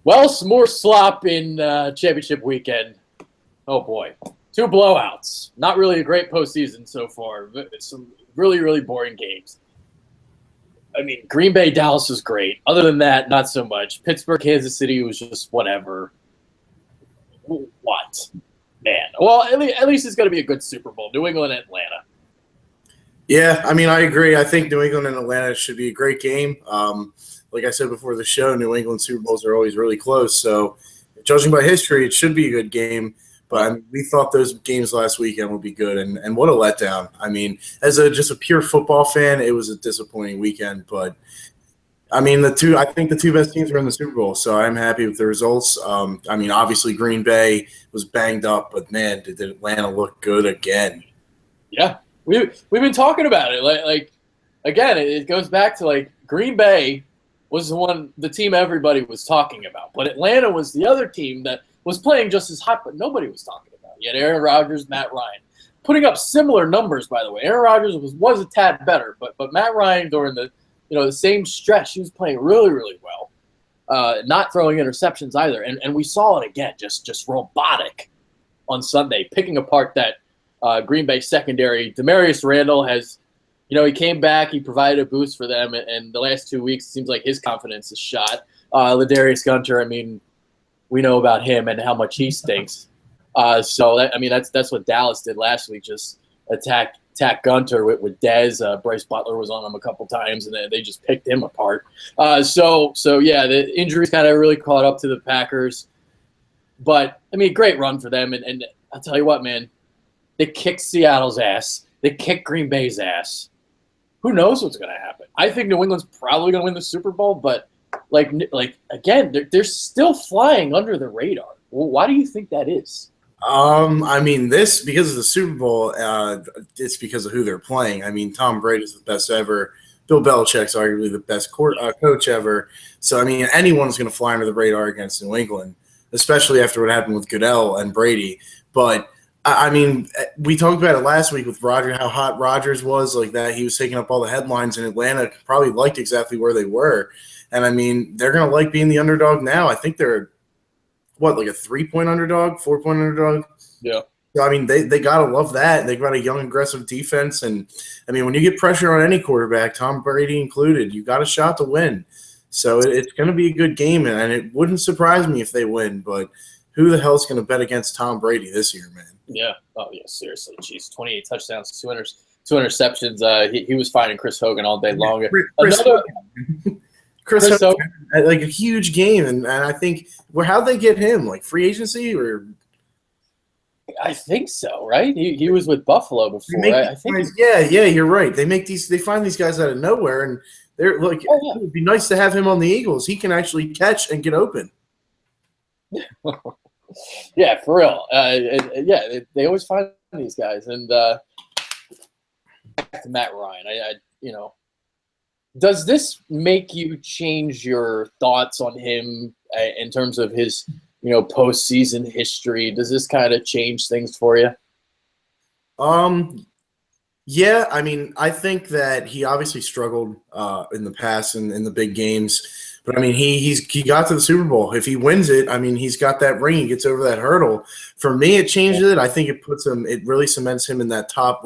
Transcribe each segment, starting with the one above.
Well, some more slop in championship weekend. Oh boy, 2 blowouts. Not really a great postseason so far. Some really, really boring games. I mean, Green Bay, Dallas was great. Other than that, not so much. Pittsburgh, Kansas City was just whatever. What? Man. Well, at least it's going to be a good Super Bowl. New England, Atlanta. Yeah, I mean, I agree. I think New England and Atlanta should be a great game. Like I said before the show, New England Super Bowls are always really close. So, judging by history, it should be a good game. But I mean, we thought those games last weekend would be good, and what a letdown. I mean, as just a pure football fan, it was a disappointing weekend. But I mean, I think the two best teams were in the Super Bowl, so I'm happy with the results. I mean, obviously Green Bay was banged up, but man, did Atlanta look good again? Yeah, we've been talking about it. Like again, it goes back to like Green Bay was the team everybody was talking about, but Atlanta was the other team that was playing just as hot, but nobody was talking about. You had Aaron Rodgers, Matt Ryan, putting up similar numbers. By the way, Aaron Rodgers was a tad better, but Matt Ryan during the same stretch, he was playing really, really well, not throwing interceptions either, and we saw it again, just robotic on Sunday, picking apart that Green Bay secondary. Demarius Randall has. He came back. He provided a boost for them, and the last 2 weeks, it seems like his confidence is shot. Ladarius Gunter, I mean, we know about him and how much he stinks. That's what Dallas did last week, just attack Gunter with Dez. Bryce Butler was on him a couple times, and they just picked him apart. The injuries kind of really caught up to the Packers. But, I mean, great run for them, and I'll tell you what, man, they kicked Seattle's ass. They kicked Green Bay's ass. Who knows what's going to happen? I think New England's probably going to win the Super Bowl, but again, they're still flying under the radar. Well, why do you think that is? I mean, because of the Super Bowl, it's because of who they're playing. I mean, Tom Brady's the best ever. Bill Belichick's arguably the best coach ever. So, I mean, anyone's going to fly under the radar against New England, especially after what happened with Goodell and Brady. But I mean, we talked about it last week with Rodgers, how hot Rodgers was, like that. He was taking up all the headlines, and Atlanta probably liked exactly where they were. And, I mean, they're going to like being the underdog now. I think they're, like a 3-point underdog, 4-point underdog? Yeah. So, I mean, they got to love that. They've got a young, aggressive defense. And, I mean, when you get pressure on any quarterback, Tom Brady included, you got a shot to win. So it's going to be a good game, and it wouldn't surprise me if they win. But who the hell's going to bet against Tom Brady this year, man? Yeah. Oh, yeah, seriously. Jeez, 28 touchdowns, 2 interceptions. He was finding Chris Hogan all day long. Chris Hogan, like a huge game, and I think how'd they get him? Like free agency or? I think so, right? He was with Buffalo before. I think. Yeah, you're right. They find these guys out of nowhere, and they're like, It would be nice to have him on the Eagles. He can actually catch and get open. Yeah, for real. They always find these guys, and back to Matt Ryan. Does this make you change your thoughts on him in terms of his, postseason history? Does this kind of change things for you? Yeah, I mean, I think that he obviously struggled in the past and in the big games. But, I mean, he got to the Super Bowl. If he wins it, I mean, he's got that ring. He gets over that hurdle. For me, it changes it. I think it really cements him in that top,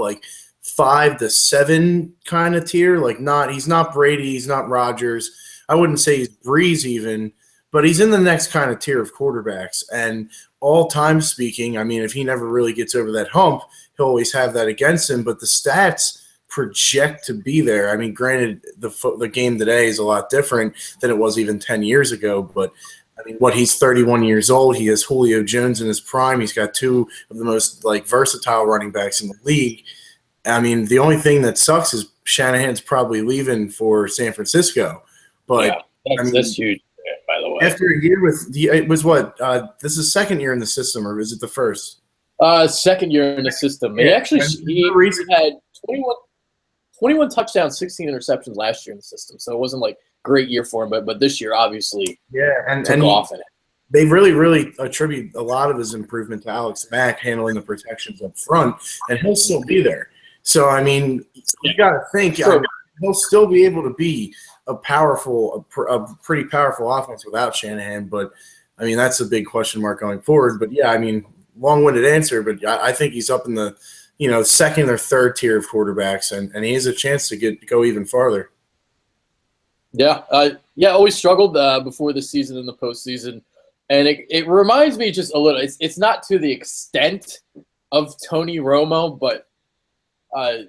5 to 7 kind of tier. He's not Brady. He's not Rodgers. I wouldn't say he's Breeze even, but he's in the next kind of tier of quarterbacks. And all time speaking, I mean, if he never really gets over that hump, he'll always have that against him. But the stats project to be there. I mean, granted, the game today is a lot different than it was even 10 years ago. But, I mean, he's 31 years old. He has Julio Jones in his prime. He's got 2 of the most, versatile running backs in the league. I mean, the only thing that sucks is Shanahan's probably leaving for San Francisco. But that's huge, by the way. After a year it was what? This is second year in the system, or is it the first? Second year in the system. Yeah, he had 21 touchdowns, 16 interceptions last year in the system. So it wasn't great year for him, but this year obviously took off in it. They really, really attribute a lot of his improvement to Alex Mack handling the protections up front, and he'll still be there. So, I mean, you got to think he'll still be able to be a pretty powerful offense without Shanahan. But I mean, that's a big question mark going forward. But yeah, I mean, long-winded answer, but I think he's up in the second or third tier of quarterbacks, and he has a chance to go even farther. Yeah, always struggled before the season and the postseason, and it reminds me just a little. It's not to the extent of Tony Romo, but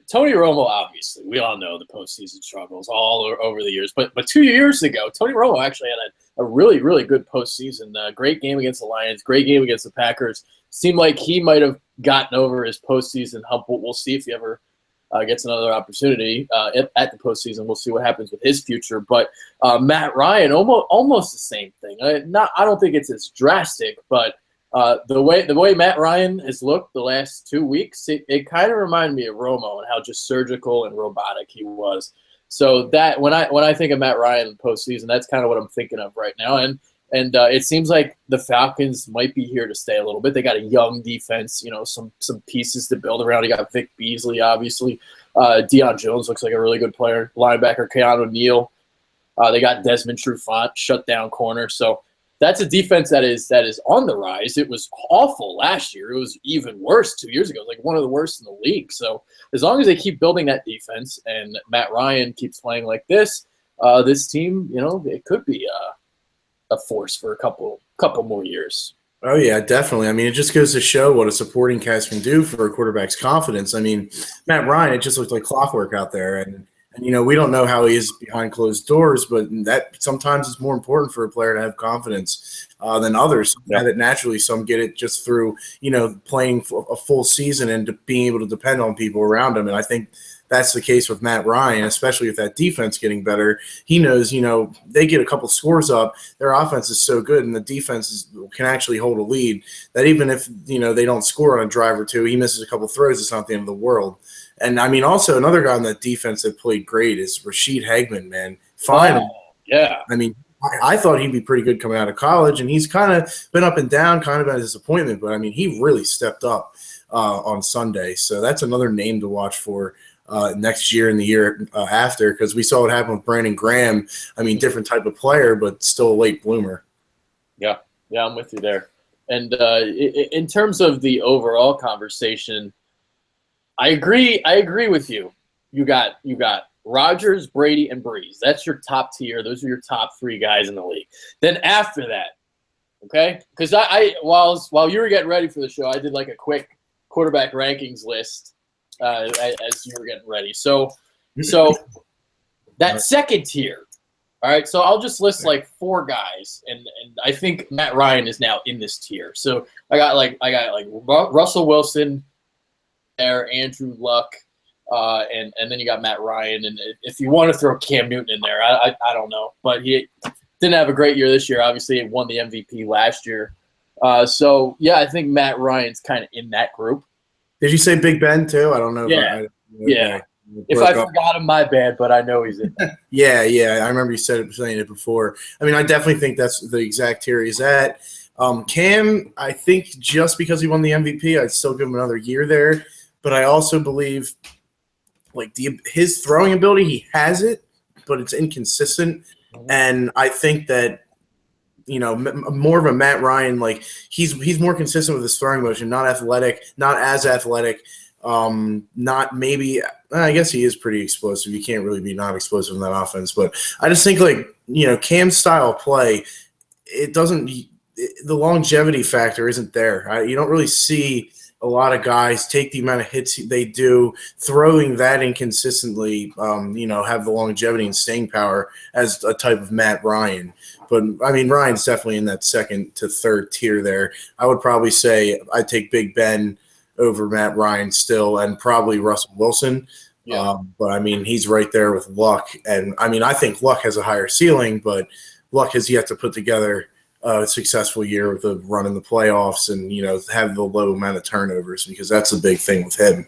Tony Romo, obviously, we all know the postseason struggles all over the years. But 2 years ago, Tony Romo actually had a really, really good postseason. Great game against the Lions, great game against the Packers. Seemed like he might have gotten over his postseason hump. We'll see if he ever gets another opportunity at the postseason. We'll see what happens with his future. But Matt Ryan, almost the same thing. I don't think it's as drastic, but the way Matt Ryan has looked the last 2 weeks, it kind of reminded me of Romo and how just surgical and robotic he was. So that when I think of Matt Ryan in postseason, that's kind of what I'm thinking of right now. And it seems like the Falcons might be here to stay a little bit. They got a young defense, some pieces to build around. You got Vic Beasley, obviously. Deion Jones looks like a really good player. Linebacker Keanu Neal. They got Desmond Trufant, shutdown corner. So that's a defense that is on the rise. It was awful last year. It was even worse 2 years ago. Like one of the worst in the league. So as long as they keep building that defense and Matt Ryan keeps playing like this team, it could be a force for a couple more years. Oh yeah, definitely. I mean, it just goes to show what a supporting cast can do for a quarterback's confidence. I mean, Matt Ryan, it just looked like clockwork out there, and we don't know how he is behind closed doors, but that sometimes is more important for a player to have confidence than others. Some have it naturally, some get it just through playing a full season and being able to depend on people around him. And I think that's the case with Matt Ryan, especially with that defense getting better. He knows, they get a couple scores up, their offense is so good, and the defense can actually hold a lead that even if, they don't score on a drive or two, he misses a couple throws, it's not the end of the world. And, I mean, also another guy on that defense that played great is Rashid Hagman, man. Finally. Oh, yeah. I mean, I thought he'd be pretty good coming out of college, and he's kind of been up and down, kind of a disappointment. But, I mean, he really stepped up on Sunday. So that's another name to watch for next year and the year after, because we saw what happened with Brandon Graham. I mean, different type of player, but still a late bloomer. Yeah, I'm with you there. And in terms of the overall conversation, I agree with you. You got Rodgers, Brady, and Breeze. That's your top tier. Those are your top three guys in the league. Then after that, okay? Because while you were getting ready for the show, I did like a quick quarterback rankings list as you were getting ready. So that second tier, all right. So I'll just list like four guys, and I think Matt Ryan is now in this tier. So I got like Russell Wilson there, Andrew Luck, and then you got Matt Ryan. And if you want to throw Cam Newton in there, I don't know, but he didn't have a great year this year. Obviously, he won the MVP last year. So yeah, I think Matt Ryan's kind of in that group. Did you say Big Ben too? I don't know. Yeah. If I forgot him, my bad, but I know he's in there. Yeah. I remember you saying it before. I mean, I definitely think that's the exact tier he's at. Cam, I think just because he won the MVP, I'd still give him another year there. But I also believe, like his throwing ability, he has it, but it's inconsistent. Mm-hmm. And I think that more of a Matt Ryan, like he's more consistent with his throwing motion, not as athletic. Not maybe. I guess he is pretty explosive. You can't really be not explosive in that offense. But I just think Cam's style of play, it doesn't. The longevity factor isn't there. You don't really see a lot of guys take the amount of hits they do, throwing that inconsistently. Have the longevity and staying power as a type of Matt Ryan. But, I mean, Ryan's definitely in that second to third tier there. I would probably say I'd take Big Ben over Matt Ryan still, and probably Russell Wilson. Yeah. But, I mean, he's right there with Luck. And, I mean, I think Luck has a higher ceiling, but Luck has yet to put together a successful year with a run in the playoffs and, have the low amount of turnovers, because that's the big thing with him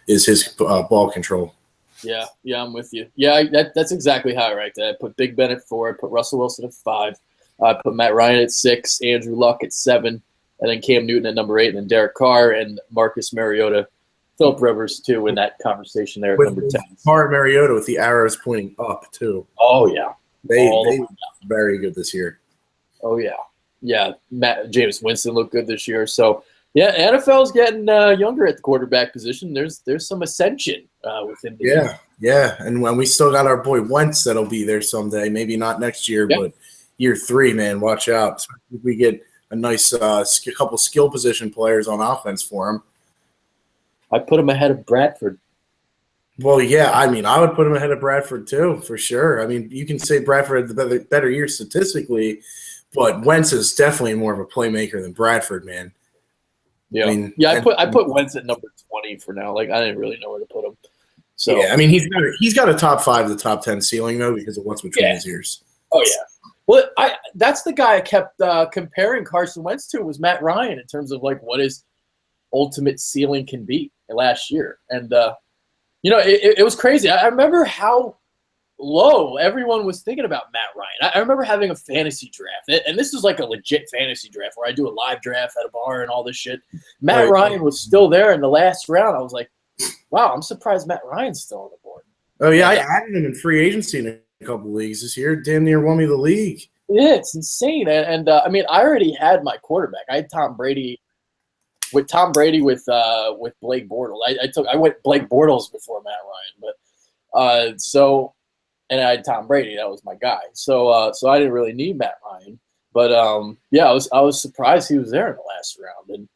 is his ball control. Yeah, I'm with you. Yeah, that's exactly how I ranked it. I put Big Ben at 4, I put Russell Wilson at 5, I put Matt Ryan at 6, Andrew Luck at 7, and then Cam Newton at number 8, and then Derek Carr and Marcus Mariota Philip Rivers too in that conversation there at With number 10. Mario Mariota with the arrows pointing up too. Oh yeah, They very good this year. Oh yeah. Jameis Winston looked good this year. So yeah, NFL's getting younger at the quarterback position. There's some ascension within the league. Yeah, and when we still got our boy Wentz that'll be there someday. Maybe not next year, but year 3, man. Watch out. Especially if we get a nice couple skill position players on offense for him. I put him ahead of Bradford. Well, yeah, I mean, I would put him ahead of Bradford too, for sure. I mean, you can say Bradford had the better year statistically, but Wentz is definitely more of a playmaker than Bradford, man. Yeah, I put Wentz at number 20 for now. Like, I didn't really know where to put him. So yeah, I mean, he's got a top 5 to top 10 ceiling though because of what's between his ears. Oh yeah. Well, that's the guy I kept comparing Carson Wentz to was Matt Ryan in terms of like what his ultimate ceiling can be last year, and it was crazy. I remember how low everyone was thinking about Matt Ryan. I remember having a fantasy draft, and this was like a legit fantasy draft where I do a live draft at a bar and all this shit. Matt Ryan was still there in the last round. I was like, wow, I'm surprised Matt Ryan's still on the board. Oh yeah, I added him in free agency in a couple leagues this year. Damn near won me the league. Yeah, it's insane. And I mean, I already had my quarterback. I had Tom Brady with Blake Bortles. I went Blake Bortles before Matt Ryan, but and I had Tom Brady. That was my guy. So I didn't really need Matt Ryan. But I was surprised he was there in the last round, and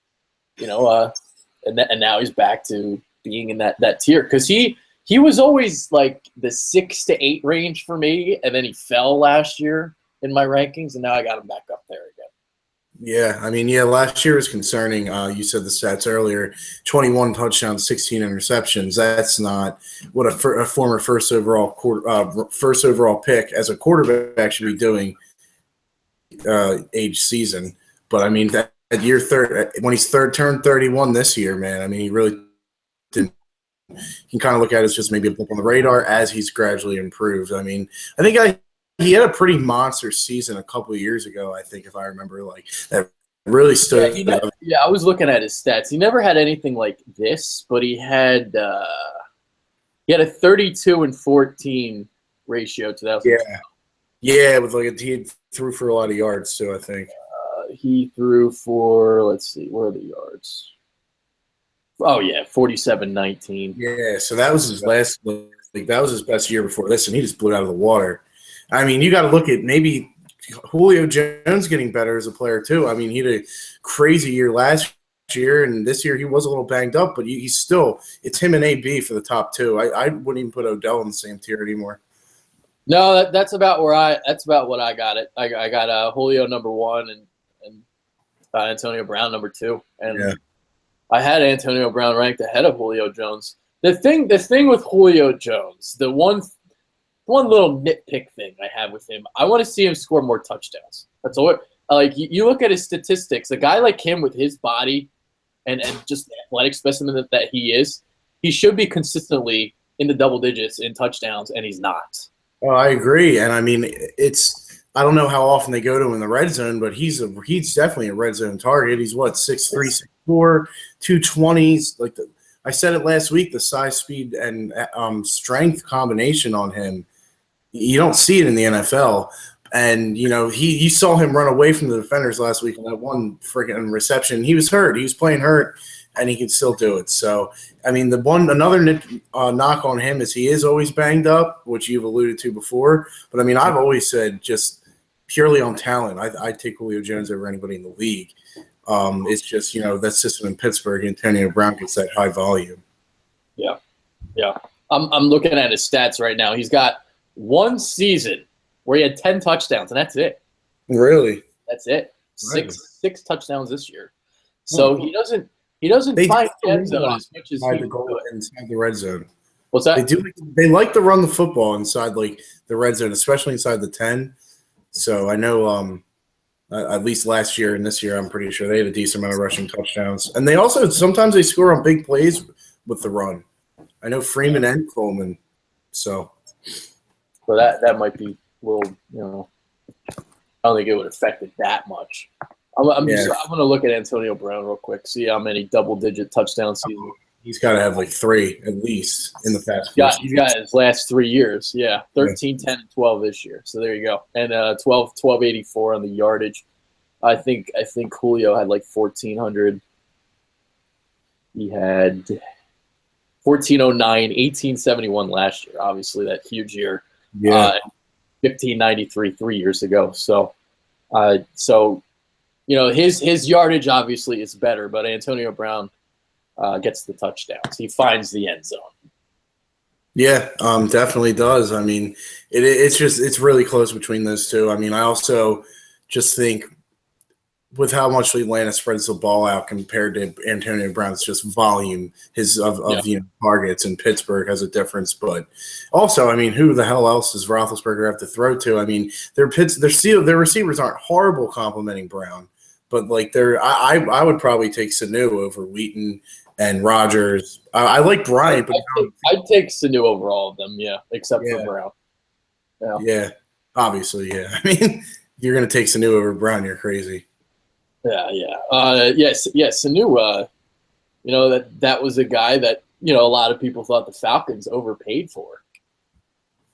and now he's back to being in that tier because he was always like the 6 to 8 range for me, and then he fell last year in my rankings, and now I got him back up there again. Yeah, I mean, last year was concerning. You said the stats earlier: 21 touchdowns, 16 interceptions. That's not what a former first overall pick as a quarterback should be doing age season. But I mean, that year when he's turned 31 this year, man. I mean, he really didn't. You can kind of look at it as just maybe a blip on the radar as he's gradually improved. I mean, I think he had a pretty monster season a couple of years ago, I think, if I remember, like that really stood out. Yeah, I was looking at his stats. He never had anything like this, but he had a 32-14 ratio to that. Yeah, with he threw for a lot of yards too, I think. He threw for, let's see, where are the yards? Oh yeah, 47-19. Yeah, so that was his last. That was his best year before this, and he just blew it out of the water. I mean, you got to look at maybe Julio Jones getting better as a player too. I mean, he had a crazy year last year, and this year he was a little banged up, but he's still. It's him and AB for the top 2. I wouldn't even put Odell in the same tier anymore. No, that's about what I got it. I got Julio number 1 and Antonio Brown number 2, and I had Antonio Brown ranked ahead of Julio Jones. The thing with Julio Jones, the one little nitpick thing I have with him, I want to see him score more touchdowns. That's all. Like you look at his statistics, a guy like him with his body and just the athletic specimen that he is, he should be consistently in the double digits in touchdowns, and he's not. Oh, I agree, and I mean I don't know how often they go to him in the red zone, but he's definitely a red zone target. He's 6'3", 6'4", 220s. I said it last week, the size, speed, and strength combination on him, you don't see it in the NFL. And, you saw him run away from the defenders last week on that one freaking reception. He was hurt. He was playing hurt, and he can still do it. So, I mean, another knock on him is he is always banged up, which you've alluded to before. But, I mean, I've always said just purely on talent, I'd take Julio Jones over anybody in the league. It's just, that system in Pittsburgh, Antonio Brown gets that high volume. Yeah. I'm looking at his stats right now. He's got one season where he had 10 touchdowns, and that's it. Really? That's it. Six touchdowns this year. So he doesn't find the end zone as much as he could. Inside the red zone. What's that? They like to run the football inside the red zone, especially inside the 10. So I know at least last year and this year, I'm pretty sure they had a decent amount of rushing touchdowns. And they also sometimes they score on big plays with the run. I know Freeman and Coleman. So that might be a little, I don't think it would affect it that much. I'm going to look at Antonio Brown real quick, see how many double-digit touchdowns He's got to have like 3 at least in the past. He's got his last 3 years. Yeah, 13, 10, and 12 this year. So there you go. And 1284 on the yardage. I think Julio had like 1,400. He had 1409, 1871 last year. Obviously, that huge year. Yeah. 1593 3 years ago. So his yardage obviously is better, but Antonio Brown gets the touchdowns. He finds the end zone. Yeah, definitely does. I mean, it's really close between those two. I mean, I also just think with how much Atlanta spreads the ball out compared to Antonio Brown's just volume, targets, and Pittsburgh has a difference. But also, I mean, who the hell else does Roethlisberger have to throw to? I mean, their receivers aren't horrible complimenting Brown, but like I would probably take Sanu over Wheaton and Rodgers. I like Bryant, but I'd take Sanu over all of them, except for Brown. Yeah, obviously, yeah. I mean, if you're going to take Sanu over Brown, you're crazy. Yes. Sanu, that was a guy that, a lot of people thought the Falcons overpaid for.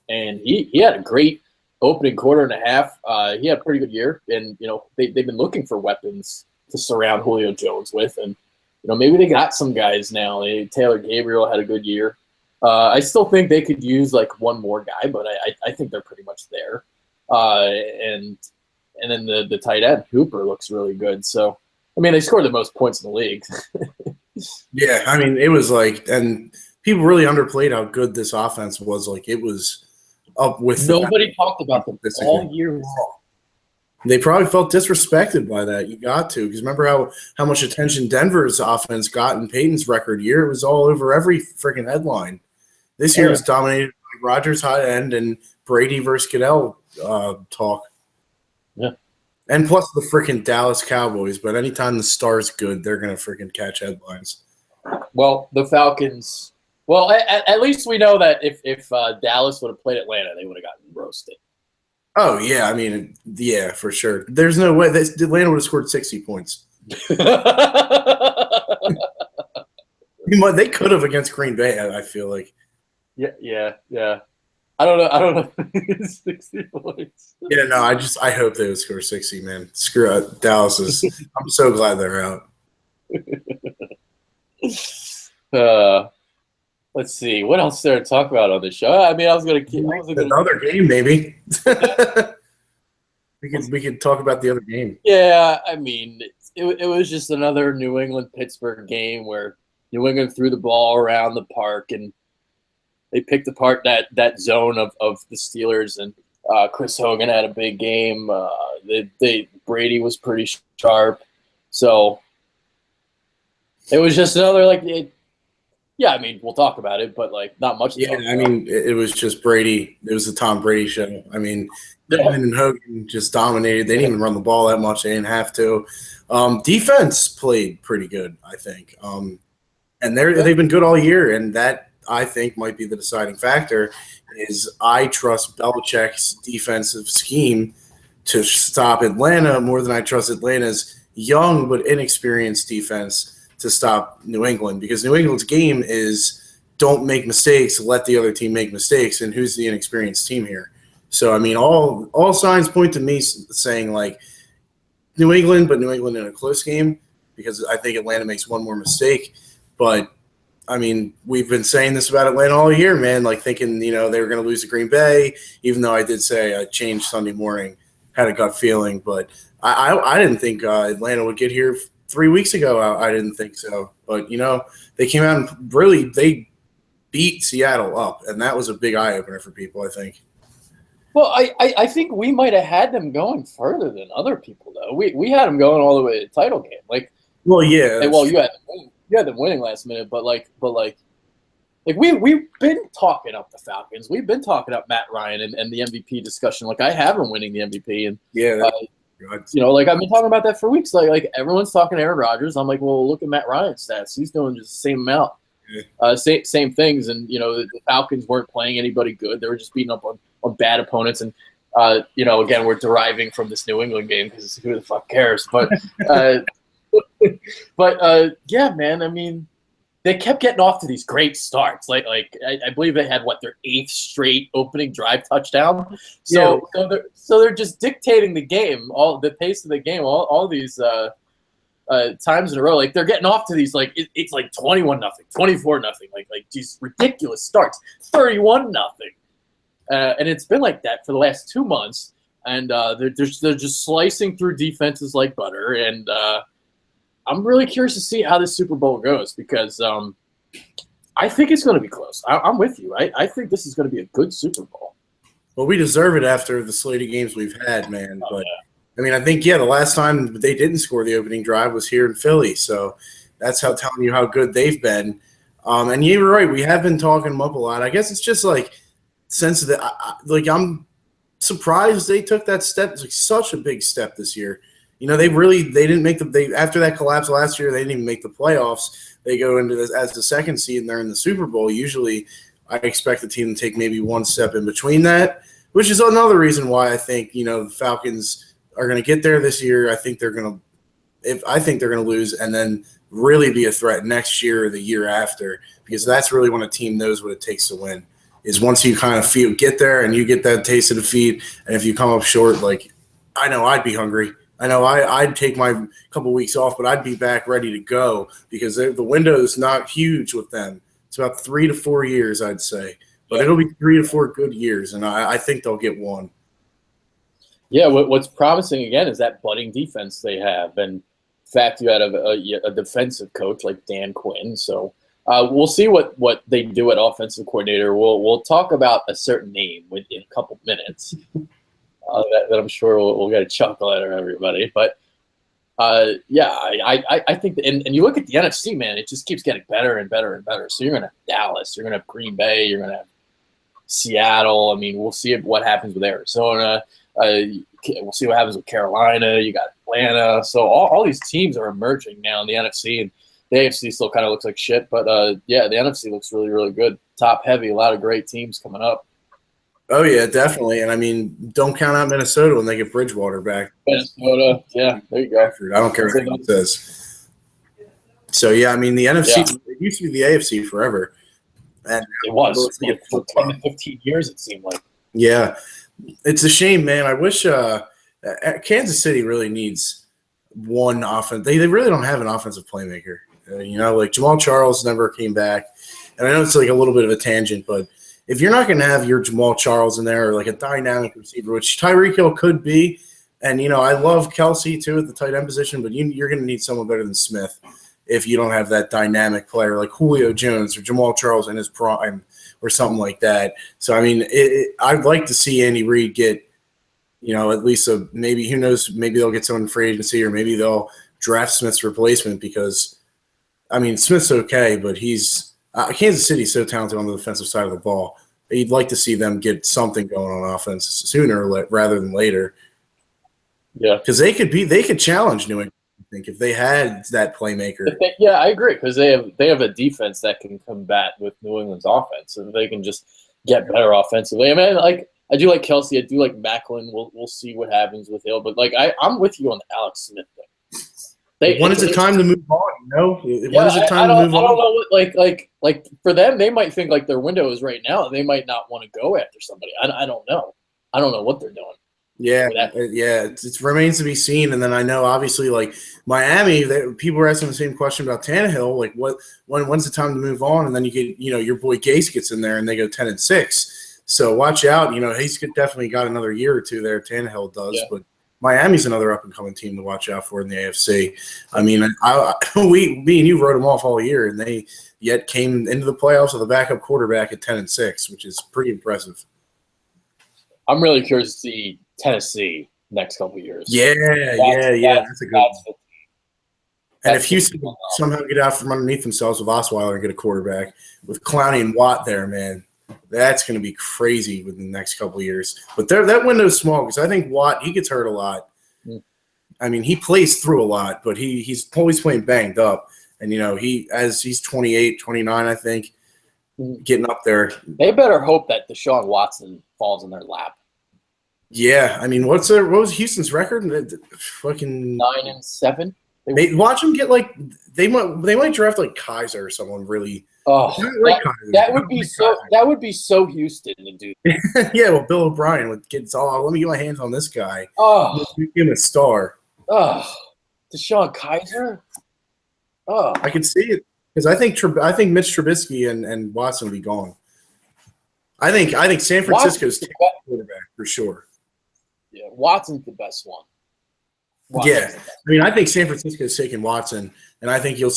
And he had a great opening quarter and a half. He had a pretty good year. And, they've been looking for weapons to surround Julio Jones with. And, maybe they got some guys now. Taylor Gabriel had a good year. I still think they could use like one more guy, but I think they're pretty much there. And then the tight end, Hooper, looks really good. So, I mean, they scored the most points in the league. Yeah, I mean, it was like – and people really underplayed how good this offense was. Like, it was up with – Nobody talked about them all year long. They probably felt disrespected by that. You got to. Because remember how much attention Denver's offense got in Peyton's record year? It was all over every freaking headline. This year was dominated by Rodgers high end and Brady versus Goodell talk. Yeah. And plus the freaking Dallas Cowboys, but anytime the star's good, they're going to freaking catch headlines. Well, the Falcons – well, at least we know that if Dallas would have played Atlanta, they would have gotten roasted. Oh, yeah. I mean, yeah, for sure. There's no way – Atlanta would have scored 60 points. They could have against Green Bay, I feel like. Yeah. I don't know. 60 points. Yeah, no, I hope they would score 60, man. Screw it. Dallas is – I'm so glad they're out. Let's see. What else is there to talk about on this show? I mean, I was going to keep – another game, maybe. We could talk about the other game. Yeah, I mean, it was just another New England-Pittsburgh game where New England threw the ball around the park and they picked apart that zone of the Steelers, and Chris Hogan had a big game. Brady was pretty sharp, so it was just another I mean, we'll talk about it, but not much. I mean, it was just Brady. It was the Tom Brady show. I mean, Hogan and Hogan just dominated. They didn't even run the ball that much. They didn't have to. Defense played pretty good, I think, and they've been good all year, and that, I think, might be the deciding factor. Is I trust Belichick's defensive scheme to stop Atlanta more than I trust Atlanta's young but inexperienced defense to stop New England, because New England's game is don't make mistakes, let the other team make mistakes, and who's the inexperienced team here? So, I mean, all signs point to me saying New England, but New England in a close game, because I think Atlanta makes one more mistake. But I mean, we've been saying this about Atlanta all year, man, thinking, they were going to lose to Green Bay, even though I did say I changed Sunday morning, had a gut feeling. But I didn't think Atlanta would get here 3 weeks ago. I didn't think so. But, they came out and really they beat Seattle up, and that was a big eye-opener for people, I think. Well, I think we might have had them going further than other people, though. We had them going all the way to the title game. Well, yeah. Well, you had them winning last minute, but we've been talking up the Falcons. We've been talking up Matt Ryan and the MVP discussion. I have him winning the MVP, and I've been talking about that for weeks. Everyone's talking Aaron Rodgers. I'm like, well, look at Matt Ryan's stats. He's doing just the same amount, same things. And the Falcons weren't playing anybody good. They were just beating up on bad opponents. And again, we're deriving from this New England game because who the fuck cares? But yeah, man. I mean, they kept getting off to these great starts. I believe they had their 8th straight opening drive touchdown. So they're just dictating the game, all the pace of the game, all these times in a row. Like they're getting off to these it's like 21-0, 24-0, like these ridiculous starts, 31-0, and it's been like that for the last 2 months. And they're just slicing through defenses like butter. And I'm really curious to see how this Super Bowl goes because I think it's going to be close. I'm with you. I think this is going to be a good Super Bowl. Well, we deserve it after the slate of games we've had, man. But I mean, I think the last time they didn't score the opening drive was here in Philly. So that's how telling you how good they've been. And you were right. We have been talking them up a lot. I guess it's just since I'm surprised they took that step. It's such a big step this year. They didn't make after that collapse last year, they didn't even make the playoffs. They go into this as the 2nd seed and they're in the Super Bowl. Usually I expect the team to take maybe one step in between that, which is another reason why I think, the Falcons are going to get there this year. I think they're going to lose and then really be a threat next year or the year after, because that's really when a team knows what it takes to win. Is once you kind of get there and you get that taste of defeat, and if you come up short, I know I'd be hungry. I know I'd take my couple weeks off, but I'd be back ready to go because the window is not huge with them. It's about 3 to 4 years, I'd say. But it'll be 3 to 4 good years, and I think they'll get one. Yeah, what's promising, again, is that budding defense they have. And the fact you had a defensive coach like Dan Quinn, so – we'll see what they do at offensive coordinator. We'll talk about a certain name in a couple minutes that I'm sure we'll get a chuckle out of everybody. But I think and you look at the NFC, man, it just keeps getting better and better and better. So you're going to have Dallas, you're going to have Green Bay, you're going to have Seattle. I mean, we'll see what happens with Arizona. We'll see what happens with Carolina. You got Atlanta. So all these teams are emerging now in the NFC, and the AFC still kind of looks like shit, but the NFC looks really, really good. Top heavy, a lot of great teams coming up. Oh, yeah, definitely. And, I mean, don't count out Minnesota when they get Bridgewater back. Minnesota, yeah, there you go. I don't care what anyone says. So, yeah, I mean, the NFC, it used to be the AFC forever. And it was. For 10 to 15 years, it seemed like. Yeah. It's a shame, man. I wish Kansas City really needs one offense. They really don't have an offensive playmaker. Jamal Charles never came back. And I know it's a little bit of a tangent, but if you're not going to have your Jamal Charles in there or a dynamic receiver, which Tyreek Hill could be, and, I love Kelsey too at the tight end position, but you're going to need someone better than Smith if you don't have that dynamic player like Julio Jones or Jamal Charles in his prime or something like that. So, I mean, I'd like to see Andy Reid get, at least maybe, who knows, maybe they'll get someone in free agency or maybe they'll draft Smith's replacement because – I mean, Smith's okay, but Kansas City's so talented on the defensive side of the ball. You'd like to see them get something going on offense sooner rather than later. Yeah, because they could challenge New England. I think if they had that playmaker. Yeah, I agree because they have a defense that can combat with New England's offense, and they can just get better offensively. I mean, I do like Kelsey, I do like Macklin. We'll see what happens with Hill, but I'm with you on the Alex Smith thing. When is it time to move on? When is it time to move on? I don't know. Like for them, they might think their window is right now. They might not want to go after somebody. I don't know. I don't know what they're doing. Yeah. It remains to be seen. And then I know, obviously, Miami, people were asking the same question about Tannehill. When's the time to move on? And then you get, your boy Gase gets in there and they go 10-6. So watch out. He's definitely got another year or two there. Tannehill does, but. Miami's another up-and-coming team to watch out for in the AFC. I mean, me and you wrote them off all year, and they yet came into the playoffs with a backup quarterback at 10-6, which is pretty impressive. I'm really curious to see Tennessee next couple of years. Yeah. That's a good one. And if Houston somehow get out from underneath themselves with Osweiler and get a quarterback with Clowney and Watt there, man, that's going to be crazy within the next couple of years. But that window's small because I think Watt, he gets hurt a lot. I mean, he plays through a lot, but he's always playing banged up. And, he's 28, 29, I think, getting up there. They better hope that Deshaun Watson falls in their lap. Yeah. I mean, what was Houston's record? Fucking 9-7. Watch them get like they might draft like Kaiser or someone really. Oh, that would be so Houston to do. Yeah, well, Bill O'Brien would get let me get my hands on this guy. Oh, give him a star. Oh, Deshaun Kaiser. Oh, I can see it because I think Mitch Trubisky and Watson will be gone. I think San Francisco's taking quarterback for sure. Yeah, Watson's the best one. Yeah, I mean, I think San Francisco's taking Watson, and I think you'll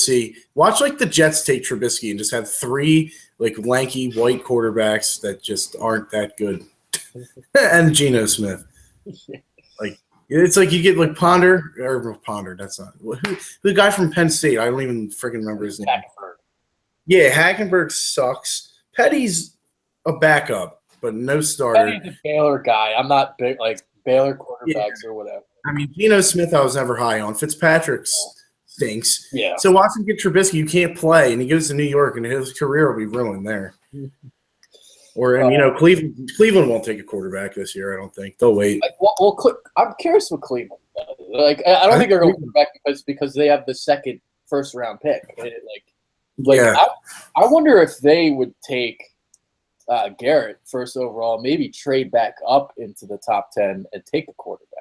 watch like the Jets take Trubisky and just have 3 like lanky white quarterbacks that just aren't that good, and Geno Smith. Like it's like you get like Ponder. That's not the guy from Penn State. I don't even freaking remember his name. Hackenberg. Yeah, Hackenberg sucks. Petty's a backup, but no starter. Petty's a Baylor guy. I'm not big like Baylor quarterbacks or whatever. I mean, Geno Smith I was never high on. Fitzpatrick stinks. Yeah. So Watson get Trubisky, you can't play, and he goes to New York, and his career will be ruined there. Cleveland won't take a quarterback this year. I don't think they'll wait. I'm curious what Cleveland does. Like, I don't think they're going to come back because they have the second first-round pick. I wonder if they would take Garrett first overall, maybe trade back up into the top 10 and take a quarterback.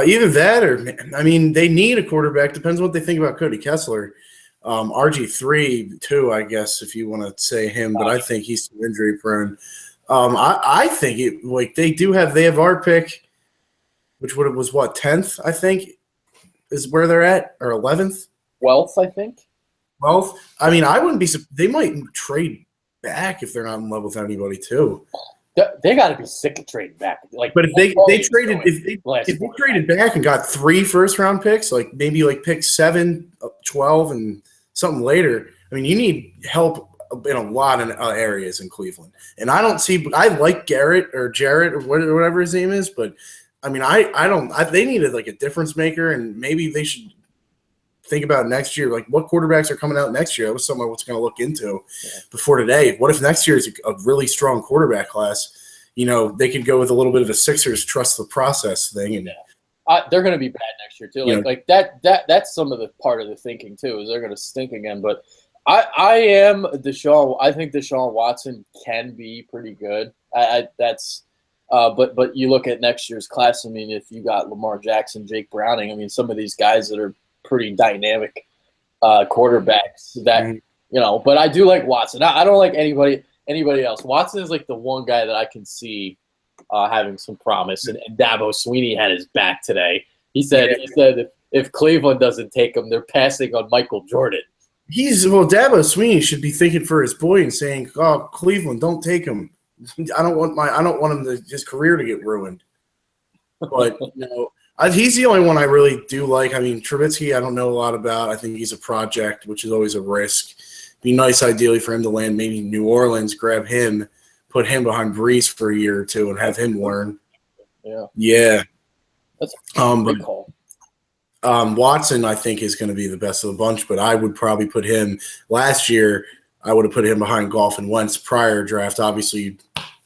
Either that or, I mean, they need a quarterback. Depends on what they think about Cody Kessler. RG3, too, I guess, if you want to say him, but I think he's too injury prone. I think they have our pick, which was what, 10th, I think, is where they're at, or 11th? 12th, I think. 12th? I mean, I wouldn't be – they might trade back if they're not in love with anybody, too. They got to be sick of trading back. But if they traded back and got 3 first-round picks, like maybe like pick 7, 12, and something later, I mean, you need help in a lot of areas in Cleveland. And I don't see – I like Garrett or Jarrett or whatever his name is, but, I mean, they needed like a difference maker, and maybe they should think about next year, like what quarterbacks are coming out next year. That was something I was going to look into before today. What if next year is a really strong quarterback class? You know, they could go with a little bit of a Sixers trust the process thing. And they're going to be bad next year too. That's some of the part of the thinking too, is they're going to stink again. But I am Deshaun. I think Deshaun Watson can be pretty good. But you look at next year's class. I mean, if you got Lamar Jackson, Jake Browning, I mean, some of these guys that are pretty dynamic quarterbacks that but I do like Watson. I don't like anybody else. Watson is like the one guy that I can see having some promise, and Dabo Sweeney had his back today. He said if Cleveland doesn't take him, they're passing on Michael Jordan. Dabo Sweeney should be thinking for his boy and saying, "Oh, Cleveland, don't take him. I don't want his career to get ruined." But he's the only one I really do like. I mean, Trubisky, I don't know a lot about. I think he's a project, which is always a risk. Be nice, ideally, for him to land maybe New Orleans, grab him, put him behind Breeze for a year or two, and have him learn. Yeah. That's a big call. Watson, I think, is going to be the best of the bunch, but I would probably put him last year. I would have put him behind Goff and Wentz prior draft. Obviously,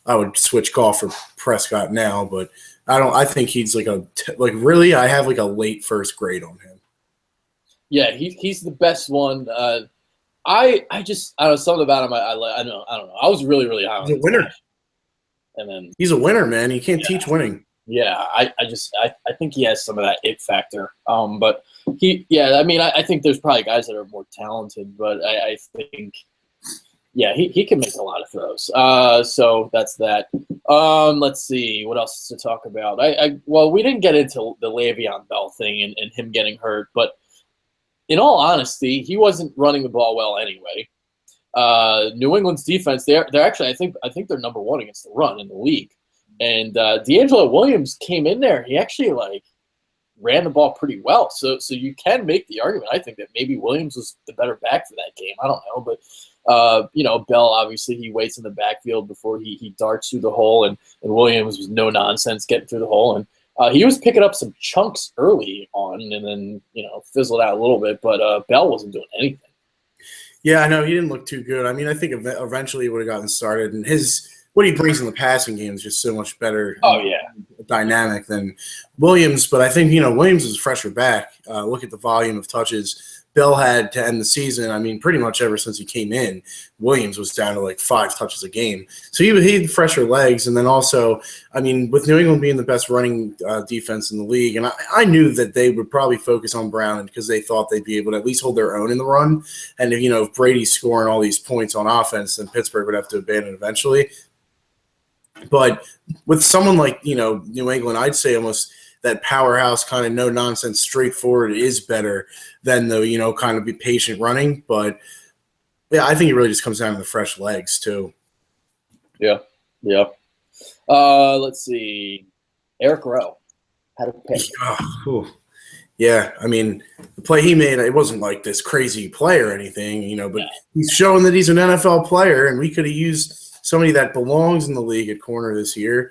I would switch Goff for Prescott now, but I think he's really. I have like a late first grade on him. Yeah, he's the best one. I don't know, something about him. I don't know. I was really, really high on him. He's a winner. And then he's a winner, man. You can't teach winning. Yeah, I think he has some of that it factor. But I think there's probably guys that are more talented, but I think, he can make a lot of throws. So that's that. Let's see what else to talk about. We didn't get into the Le'Veon Bell thing and him getting hurt, but in all honesty, he wasn't running the ball well anyway. New England's defense, they're actually, I think they're number 1 against the run in the league. And D'Angelo Williams came in there. He actually ran the ball pretty well. So you can make the argument, I think, that maybe Williams was the better back for that game. I don't know, but Bell, obviously, he waits in the backfield before he darts through the hole, and Williams was no nonsense getting through the hole. And he was picking up some chunks early on, and then fizzled out a little bit. But Bell wasn't doing anything. Yeah, I know he didn't look too good. I mean, I think eventually he would have gotten started, and what he brings in the passing game is just so much better. Oh yeah, dynamic than Williams. But I think, Williams is a fresher back. Look at the volume of touches Bell had to end the season. I mean, pretty much ever since he came in, Williams was down to like 5 touches a game. So he had fresher legs. And then also, I mean, with New England being the best running defense in the league, and I knew that they would probably focus on Brown because they thought they'd be able to at least hold their own in the run. And if Brady's scoring all these points on offense, then Pittsburgh would have to abandon eventually. But with someone like, New England, I'd say almost – that powerhouse kind of no nonsense, straightforward is better than the, kind of be patient running. But yeah, I think it really just comes down to the fresh legs too. Yeah. Yeah. Let's see. Eric Rowe had a pick. Yeah. I mean, the play he made, it wasn't like this crazy play or anything, but he's showing that he's an NFL player, and we could have used somebody that belongs in the league at corner this year.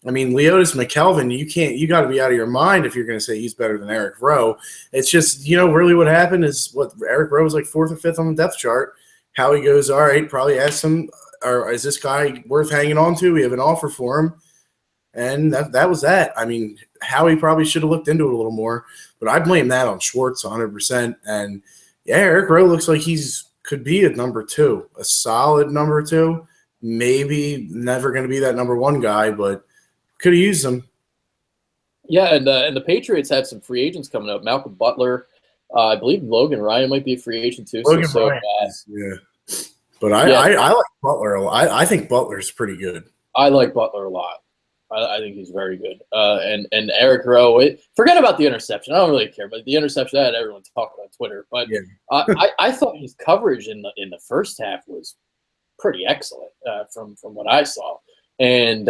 I mean, Leotis McKelvin, you got to be out of your mind if you're going to say he's better than Eric Rowe. It's just, really what happened is Eric Rowe was like 4th or 5th on the depth chart. Howie goes, all right, probably ask him, or is this guy worth hanging on to? We have an offer for him. And that was that. I mean, Howie probably should have looked into it a little more, but I blame that on Schwartz 100%. And yeah, Eric Rowe looks like could be a number 2, a solid number 2. Maybe never going to be that number 1 guy, but could have used them. Yeah, and the Patriots have some free agents coming up. Malcolm Butler, I believe Logan Ryan might be a free agent too. Logan Ryan, yeah. But I like Butler a lot. I think Butler's pretty good. I like Butler a lot. I think he's very good. And Eric Rowe, forget about the interception. I don't really care, but the interception, I had everyone talk about Twitter. But yeah. I thought his coverage in the first half was pretty excellent from what I saw. And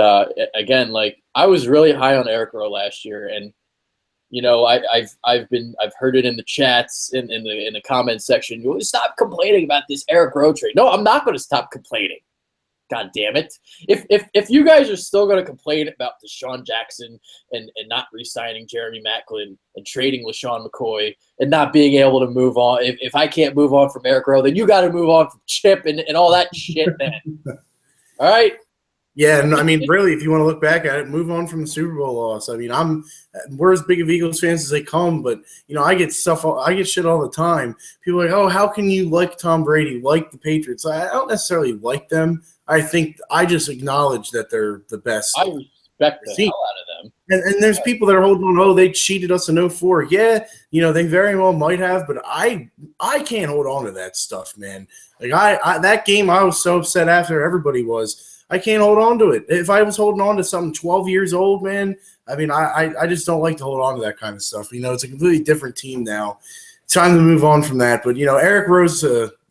again, like I was really high on Eric Rowe last year, and I've heard it in the chats in the comments section. You stop complaining about this Eric Rowe trade. No, I'm not going to stop complaining. God damn it! If you guys are still going to complain about Deshaun Jackson and not re-signing Jeremy Maclin and trading LaShawn McCoy and not being able to move on, if I can't move on from Eric Rowe, then you got to move on from Chip and all that shit, man. All right. Yeah, and I mean, really, if you want to look back at it, move on from the Super Bowl loss. I mean, we're as big of Eagles fans as they come, but I get shit all the time. People are like, oh, how can you like Tom Brady, like the Patriots? I don't necessarily like them. I think I just acknowledge that they're the best. I respect the hell out of them. And there's people that are holding on, oh, they cheated us in 2004. Yeah, they very well might have, but I can't hold on to that stuff, man. Like that game, I was so upset after, everybody was. I can't hold on to it. If I was holding on to something 12 years old, man, I mean, I just don't like to hold on to that kind of stuff. It's a completely different team now. It's time to move on from that. But, Eric Rose,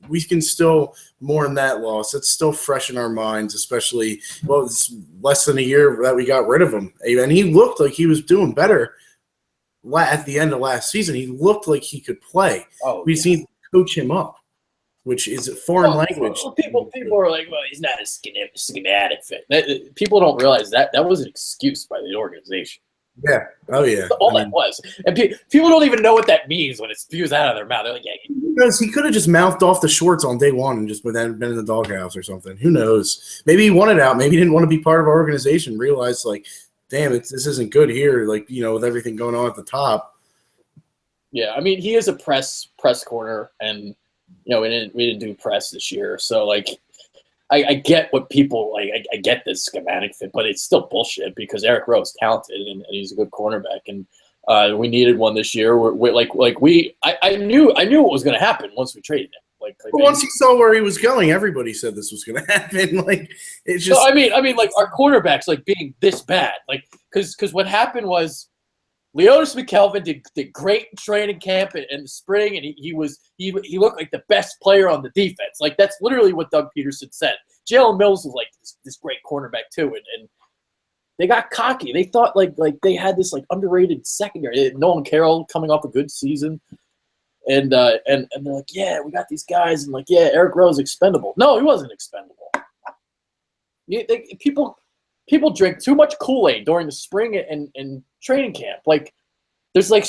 we can still mourn that loss. It's still fresh in our minds, especially, it's less than a year that we got rid of him. And he looked like he was doing better at the end of last season. He looked like he could play. We just need to coach him up, which is a foreign language. People are like, well, he's not a schematic fit. People don't realize that was an excuse by the organization. Yeah. Oh, yeah. That's all that was. And people don't even know what that means when it spews out of their mouth. They're like, yeah. Because he could have just mouthed off the shorts on day one and just been in the doghouse or something. Who knows? Maybe he wanted out. Maybe he didn't want to be part of our organization. Realized, like, damn, this isn't good here, like, with everything going on at the top. Yeah, I mean, he is a press corner, and we didn't do press this year, so like I get what people like. I get this schematic fit, but it's still bullshit because Eric Rowe is talented and he's a good cornerback, and we needed one this year. I knew what was going to happen once we traded him. But once he saw where he was going, everybody said this was going to happen. Like it's just. So, I mean, like our cornerbacks like being this bad, like because what happened was. Leotis McKelvin did great in training camp in the spring, and he looked like the best player on the defense. Like that's literally what Doug Peterson said. Jalen Mills was like this great cornerback too, and they got cocky. They thought like they had this like underrated secondary. Nolan Carroll coming off a good season, and they're like, yeah, we got these guys, and like, yeah, Eric Rowe's expendable. No, he wasn't expendable. People drink too much Kool-Aid during the spring and training camp. Like, there's like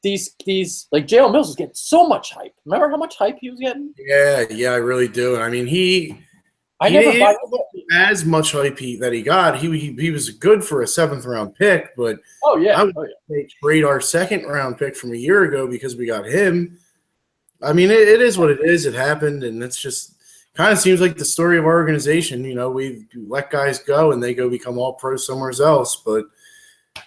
these like Jalen Mills was getting so much hype. Remember how much hype he was getting? Yeah, I really do. I mean, I He never buy didn't get as much hype that he got. He was good for a 7th-round pick, but Oh yeah, I would oh yeah. say trade our 2nd-round pick from a year ago because we got him. I mean, it is what it is. It happened, and it's just kind of seems like the story of our organization. You know, we let guys go, and they go become all pro somewhere else. But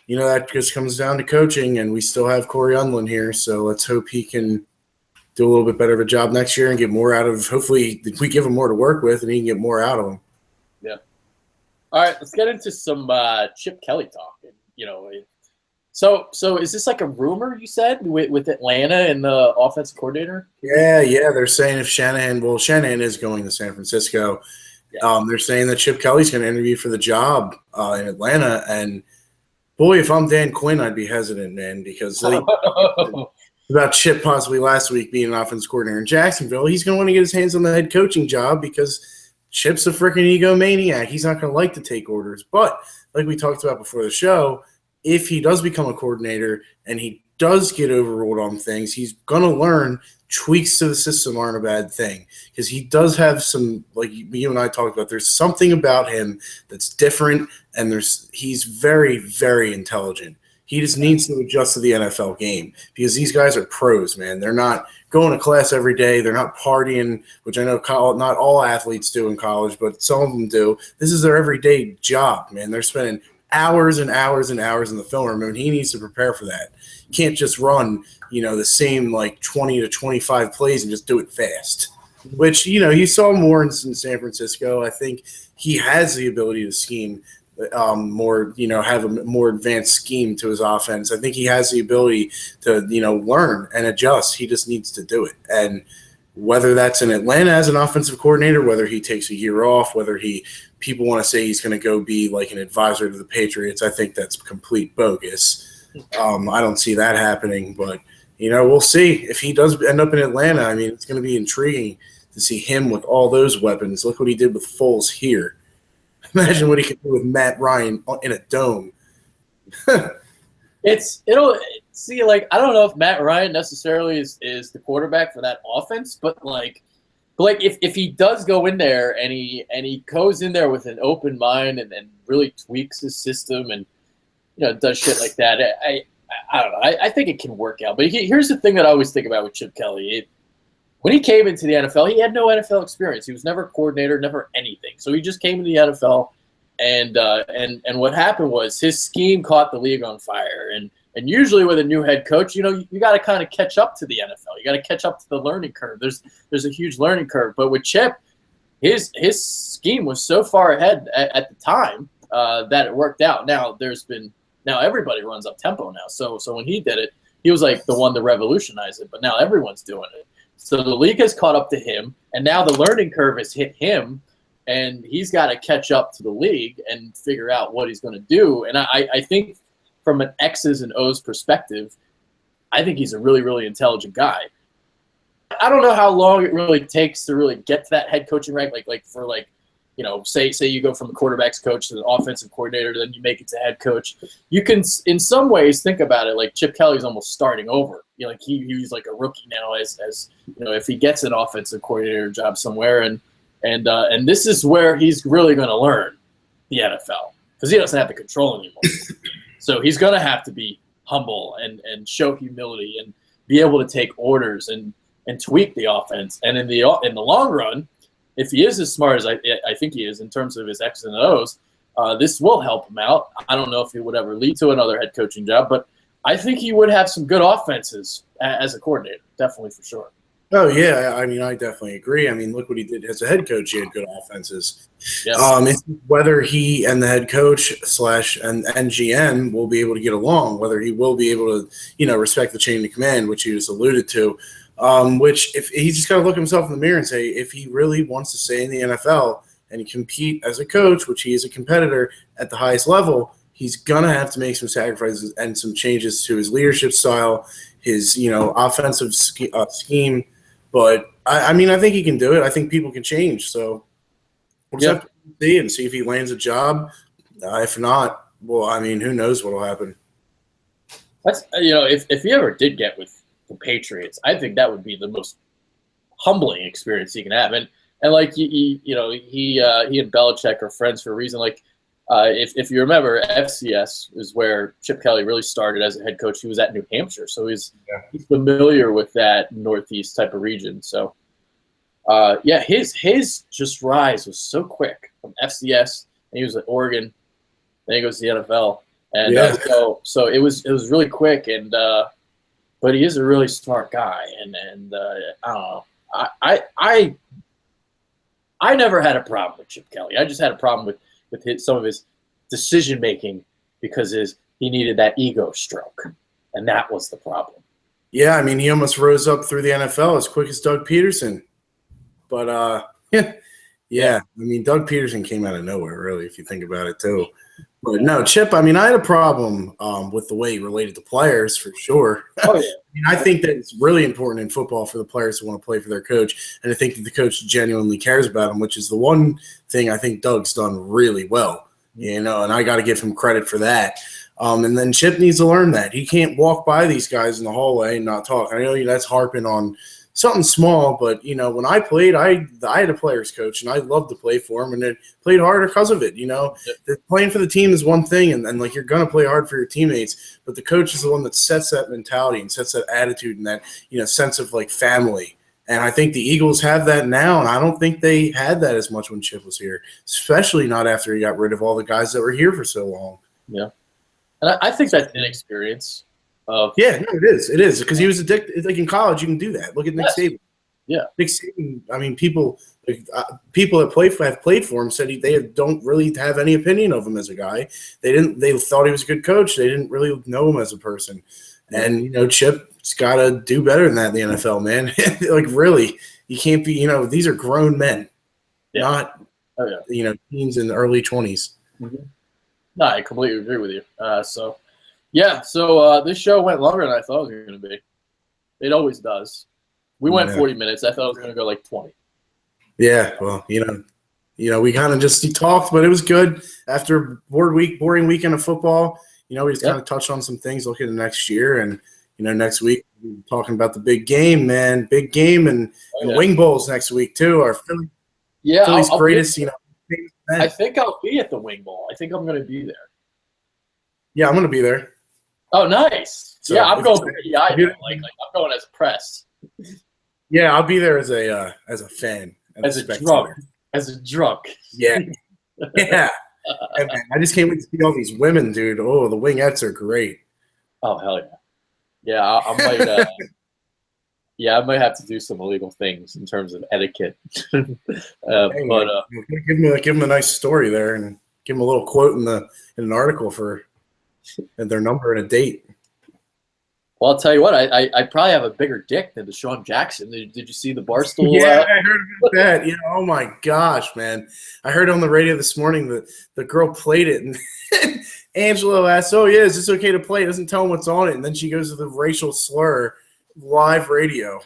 you know, that just comes down to coaching, and we still have Corey Unlin here, so let's hope he can do a little bit better of a job next year and get more out of. Hopefully, we give him more to work with, and he can get more out of him. Yeah. All right, let's get into some Chip Kelly talk. You know, so is this like a rumor you said with Atlanta and the offensive coordinator? Yeah, they're saying if Shanahan is going to San Francisco. Yeah. They're saying that Chip Kelly's going to interview for the job in Atlanta, and boy, if I'm Dan Quinn, I'd be hesitant, man, because about Chip possibly last week being an offensive coordinator in Jacksonville. He's going to want to get his hands on the head coaching job because Chip's a freaking egomaniac. He's not going to like to take orders. But like we talked about before the show, if he does become a coordinator and he does get overruled on things, he's going to learn tweaks to the system aren't a bad thing because he does have some, like you and I talked about, there's something about him that's different, and he's very, very intelligent. He just needs to adjust to the NFL game because these guys are pros, man. They're not going to class every day. They're not partying, which I know not all athletes do in college, but some of them do. This is their everyday job, man. They're spending hours and hours and hours in the film room, and he needs to prepare for that. You can't just run, the same like 20 to 25 plays and just do it fast, which, you saw more in San Francisco. I think he has the ability to scheme more, have a more advanced scheme to his offense. I think he has the ability to, learn and adjust. He just needs to do it. And whether that's in Atlanta as an offensive coordinator, whether he takes a year off, whether people want to say he's going to go be like an advisor to the Patriots, I think that's complete bogus. I don't see that happening, but, we'll see. If he does end up in Atlanta, I mean, it's going to be intriguing to see him with all those weapons. Look what he did with Foles here. Imagine what he could do with Matt Ryan in a dome. I don't know if Matt Ryan necessarily is the quarterback for that offense, but if he does go in there and he goes in there with an open mind and really tweaks his system and does shit like that, I don't know. I think it can work out. But here's the thing that I always think about with Chip Kelly. When he came into the NFL, he had no NFL experience. He was never a coordinator, never anything. So he just came into the NFL, and what happened was his scheme caught the league on fire. And usually with a new head coach, you got to kind of catch up to the NFL. You got to catch up to the learning curve. There's a huge learning curve. But with Chip, his scheme was so far ahead at the time that it worked out. Now everybody runs up tempo now. So when he did it, he was like the one to revolutionize it. But now everyone's doing it. So the league has caught up to him, and now the learning curve has hit him, and he's got to catch up to the league and figure out what he's going to do. And I think from an X's and O's perspective, I think he's a really, really intelligent guy. I don't know how long it really takes to really get to that head coaching rank. Say you go from the quarterback's coach to the offensive coordinator, then you make it to head coach. You can, in some ways, think about it like Chip Kelly's almost starting over. He's like a rookie now, as if he gets an offensive coordinator job somewhere, and this is where he's really going to learn the NFL because he doesn't have the control anymore. So he's going to have to be humble and show humility and be able to take orders and tweak the offense. And in the long run, if he is as smart as I think he is in terms of his X's and O's, this will help him out. I don't know if he would ever lead to another head coaching job, but I think he would have some good offenses as a coordinator, definitely for sure. Oh, yeah. I mean, I definitely agree. I mean, look what he did as a head coach. He had good offenses. Yes. It's whether he and the head coach and GM will be able to get along, whether he will be able to, respect the chain of command, which you just alluded to, which if he's just got to look himself in the mirror and say, if he really wants to stay in the NFL and compete as a coach, which he is a competitor at the highest level, he's going to have to make some sacrifices and some changes to his leadership style, his, offensive scheme. But, I mean, I think he can do it. I think people can change. So we'll just have to see and see if he lands a job. If not, well, I mean, who knows what will happen. That's if he ever did get with the Patriots, I think that would be the most humbling experience he can have. And And like he and Belichick are friends for a reason. Like if you remember, FCS is where Chip Kelly really started as a head coach. He was at New Hampshire, so he's familiar with that Northeast type of region. So his just rise was so quick from FCS, and he was at Oregon, then he goes to the NFL, and so it was really quick. And but he is a really smart guy, and I don't know. I never had a problem with Chip Kelly. I just had a problem with some of his decision making because he needed that ego stroke, and that was the problem. Yeah, I mean, he almost rose up through the NFL as quick as Doug Peterson. But yeah, I mean, Doug Peterson came out of nowhere, really, if you think about it too. But no, Chip, I mean, I had a problem with the way he related to players for sure. Oh, yeah. I mean, I think that it's really important in football for the players to want to play for their coach. And I think that the coach genuinely cares about them, which is the one thing I think Doug's done really well, and I got to give him credit for that. And then Chip needs to learn that. He can't walk by these guys in the hallway and not talk. I know that's harping on something small, but when I played, I had a players coach, and I loved to play for him, and it played harder because of it. Playing for the team is one thing, and like you're gonna play hard for your teammates, but the coach is the one that sets that mentality and sets that attitude and that sense of like family. And I think the Eagles have that now, and I don't think they had that as much when Chip was here, especially not after he got rid of all the guys that were here for so long. Yeah, and I think that's inexperience. It is because he was addicted. Like in college, you can do that. Look at Nick Saban. Yeah, Nick Saban. I mean, people that have played for him said they don't really have any opinion of him as a guy. They thought he was a good coach. They didn't really know him as a person. And Chip's got to do better than that in the NFL, man. Like really, you can't be. These are grown men, not teens in the early 20s. Mm-hmm. No, I completely agree with you. So this show went longer than I thought it was going to be. It always does. We went 40 minutes. I thought it was going to go like 20. Yeah, well, we kind of just talked, but it was good. After a boring weekend of football, we just kind of touched on some things looking at next year. And, next week, we'll be talking about the big game, man. Big game and Wing Bowls next week, too. Our Philly's greatest, I think I'll be at the Wing Bowl. I think I'm going to be there. Yeah, I'm going to be there. Oh, nice. So, I'm going PEI. Like I'm going as press. Yeah, I'll be there as a fan. As a drunk. Yeah. Yeah. And, man, I just can't wait to see all these women, dude. Oh, the wingettes are great. Oh, hell yeah. Yeah, I might I might have to do some illegal things in terms of etiquette. Give them a nice story there and give them a little quote in an article for their number and a date. Well, I'll tell you what, I probably have a bigger dick than Deshaun Jackson. Did you see the Barstool? Yeah, I heard about that. Oh my gosh, man. I heard on the radio this morning that the girl played it, and Angelo asked, "Oh yeah, is this okay to play?" Doesn't tell him what's on it, and then she goes to the racial slur live radio.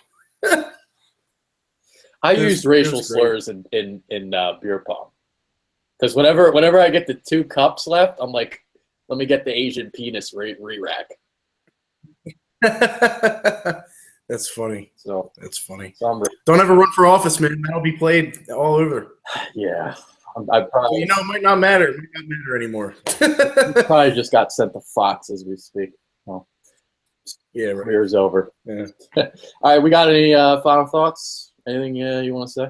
I used racial slurs in beer pong because whenever I get the 2 cups left, I'm like, let me get the Asian penis re-rack. That's funny. That's funny. Don't ever run for office, man. That'll be played all over. Yeah, I probably. It might not matter. It might not matter anymore. Probably just got sent to Fox as we speak. Well, yeah, right. Year's over. Yeah. All right, we got any final thoughts? Anything you want to say?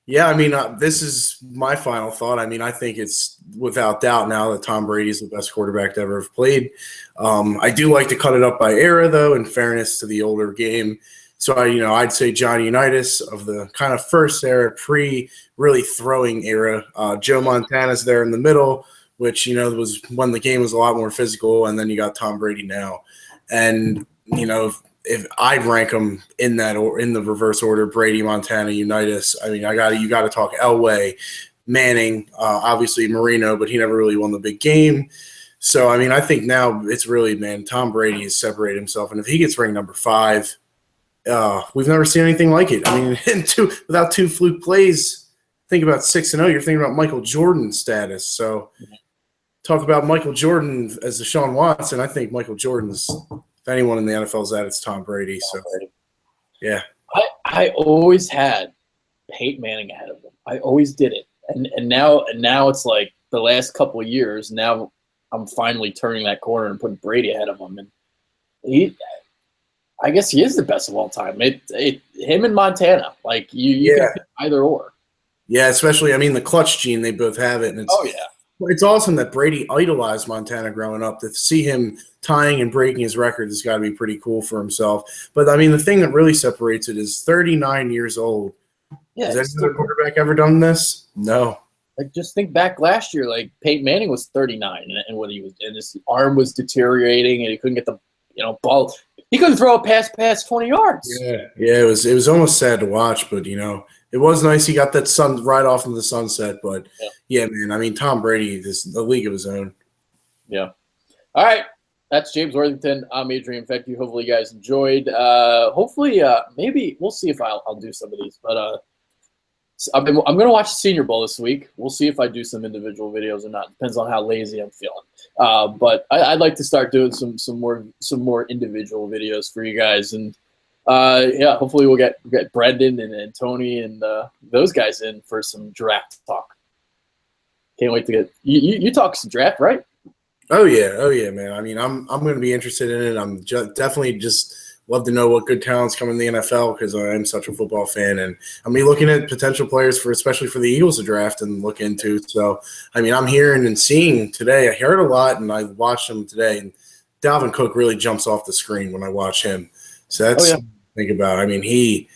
Yeah, I mean, this is my final thought. I mean, I think it's without doubt now that Tom Brady is the best quarterback to ever have played. I do like to cut it up by era, though, in fairness to the older game. So, I'd say Johnny Unitas of the kind of first era, pre-really throwing era. Joe Montana's there in the middle, which, was when the game was a lot more physical, and then you got Tom Brady now. And, if I'd rank them in that or in the reverse order, Brady, Montana, Unitas. I mean, you got to talk Elway, Manning, obviously Marino, but he never really won the big game. So I mean, I think now it's really, man, Tom Brady has separated himself, and if he gets ranked number 5, we've never seen anything like it. I mean, without 2 fluke plays, think about 6-0. You're thinking about Michael Jordan status. So talk about Michael Jordan as Deshaun Watson. I think Michael Jordan's. If anyone in the NFL is that, it's Tom Brady. So, yeah. I always had Peyton Manning ahead of him. I always did it, and now it's like the last couple of years. Now I'm finally turning that corner and putting Brady ahead of him, and I guess he is the best of all time. Him and Montana, like you can pick either or. Yeah, especially the clutch gene, they both have it, and it's awesome that Brady idolized Montana growing up. To see him tying and breaking his record has got to be pretty cool for himself. But the thing that really separates it is 39 years old. Yeah, has any other quarterback ever done this? No. Like, just think back last year. Like, Peyton Manning was 39, and when his arm was deteriorating, and he couldn't get the ball. He couldn't throw a pass past 20 yards. Yeah, it was almost sad to watch, but it was nice. He got that sun right off into the sunset. But yeah, man, Tom Brady is a league of his own. Yeah. All right. That's James Worthington. I'm Adrian Feck. Hopefully you guys enjoyed. Hopefully, maybe we'll see if I'll do some of these. But I'm going to watch the Senior Bowl this week. We'll see if I do some individual videos or not. Depends on how lazy I'm feeling. But I'd like to start doing some more individual videos for you guys. And hopefully we'll get Brendan and Tony and those guys in for some draft talk. Can't wait to get you talk some draft, right? Oh yeah, man. I'm going to be interested in it. I'm definitely just love to know what good talents come in the NFL because I am such a football fan, and I'm looking at potential players especially for the Eagles to draft and look into. So I'm hearing and seeing today. I heard a lot, and I watched him today. And Dalvin Cook really jumps off the screen when I watch him. So that's something to think about. He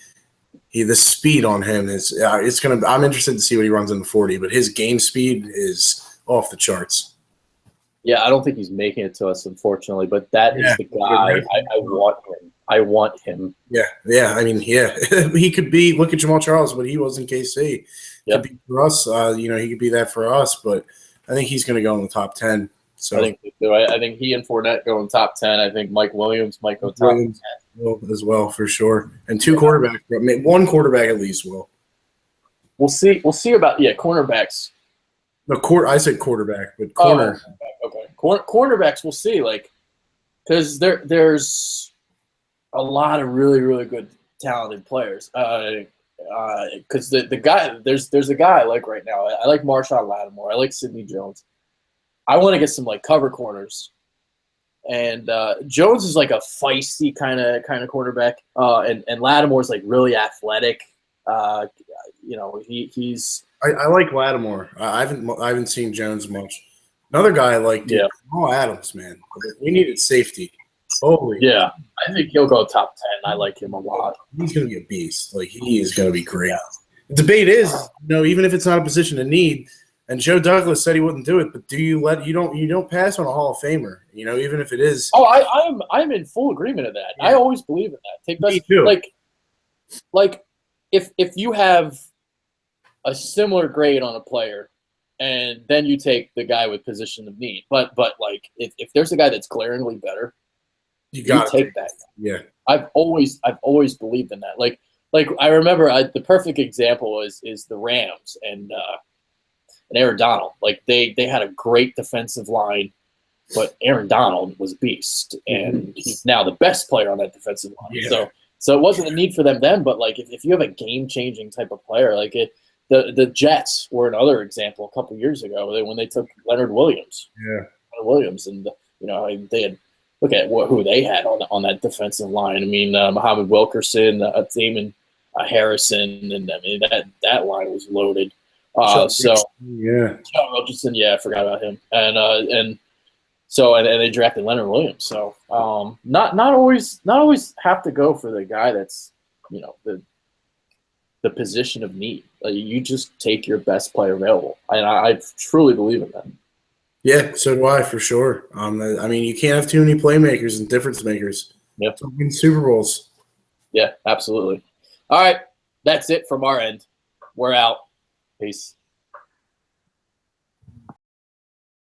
the speed on him is it's gonna. I'm interested to see what he runs in the 40, but his game speed is off the charts. Yeah, I don't think he's making it to us, unfortunately, but that is the guy I want him. I want him. Yeah. He could be. Look at Jamal Charles, what he was in KC. Could be for us. He could be that for us, but I think he's going to go in the top 10. So I think he and Fournette go in top 10. I think Mike Williams might go top 10 as well for sure. And two quarterbacks, one quarterback at least will. We'll see. We'll see about cornerbacks. No, I said quarterback, but corner. Okay. Cornerbacks, we'll see. Because there's a lot of really, really good talented players. Because the guy there's a guy I like right now. I like Marshawn Lattimore. I like Sidney Jones. I want to get some cover corners. And Jones is a feisty kind of quarterback. And Lattimore's really athletic. He's. I like Lattimore. I haven't seen Jones much. Another guy I like, Jamal Adams, man. We needed safety. Holy. Yeah, I think he'll go top 10. I like him a lot. He's going to be a beast. He is going to be great. Yeah. The debate is, even if it's not a position of need, and Joe Douglas said he wouldn't do it, but you don't pass on a Hall of Famer, even if it is. Oh, I'm in full agreement of that. Yeah. I always believe in that. Me too. If you have a similar grade on a player, and then you take the guy with position of need. But if there's a guy that's glaringly better, you take that. Yeah, I've always believed in that. I remember the perfect example is the Rams and Aaron Donald. They had a great defensive line, but Aaron Donald was a beast, and he's now the best player on that defensive line. Yeah. So it wasn't a need for them then, but if you have a game changing type of player The Jets were another example a couple years ago when they took Leonard Williams. Yeah, Leonard Williams, and they had look at who they had on that defensive line. Muhammad Wilkerson, Damon Harrison, and that line was loaded. John Richardson, I forgot about him, and they drafted Leonard Williams. So not always have to go for the guy that's the position of need. You just take your best player available, and I truly believe in that. Yeah, so do I, for sure. You can't have too many playmakers and difference makers. Yep. To win Super Bowls. Yeah, absolutely. All right, that's it from our end. We're out. Peace.